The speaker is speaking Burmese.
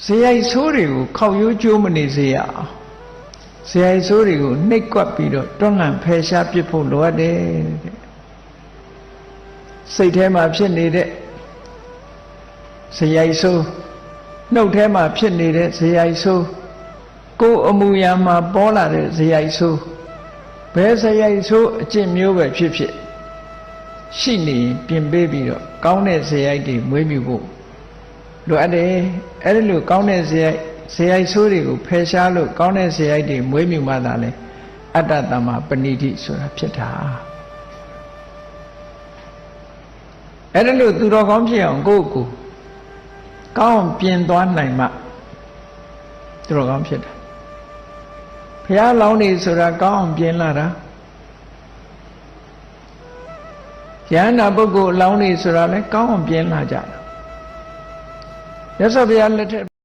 ဇေယိုက်ဆိုးတွေကိုခောက်ရိုးကျိုးမနေစေရအောင်ဇေယိုက်ဆိုးတွေကိုနှိပ်ကွက်ပြီးတော့တွန်းလှန်ဖယ်ရှားပစ်ဖို့လိုအပ်တယ်တဲ့စိတ်ထဲမှာဖြစ်နေတဲ့ဇေယိုက်ဆိုးနှုတ်ထဲမှာဖြစ်နေတဲ့ဇေယိုက်ဆိုးကိုယ်အမူအရာမှာပေါ်လာတဲ့ဇေယိုက်ဆိုးဘယ်ဇေယိုက်ဆိုးအကျင့်မျိုးပဲဖြစ်ဖြစ်ရှိနေပြင်ပေးပြီးတော့ကောင်းတဲ့ဇေယိုက်တွေမွေးမြူဖို့လိုအပ်တယ်အဲ့ဒီလိုကောင်းတဲ့ဇေယိုက်ဆိုးတွေကိုဖယ်ရှားလို့ကောင်းတဲ့ဇေယိုက်တွေမွေးမြူမှသာလေအတ္တတမ္မာပဏိတိဆိုတာဖြစ်တာအဲ့ဒီလိုသူတော်ကောင်းဖြစ်အောင်ကိုယ့်ကိုကောင်းပြင်သွားနိုင်မှသူတော်ကောင်းဖြစ်တာဘုရားလောင်းနေဆိုတာကောင်းအောင်ပြင်လာတာယန္တာပုဂ္ဂိုလ်အလောင်းနေဆိုတာလဲကောင်းအောင်ပြင်လာကြတာမြတ်စွာဘုရားလက်ထက်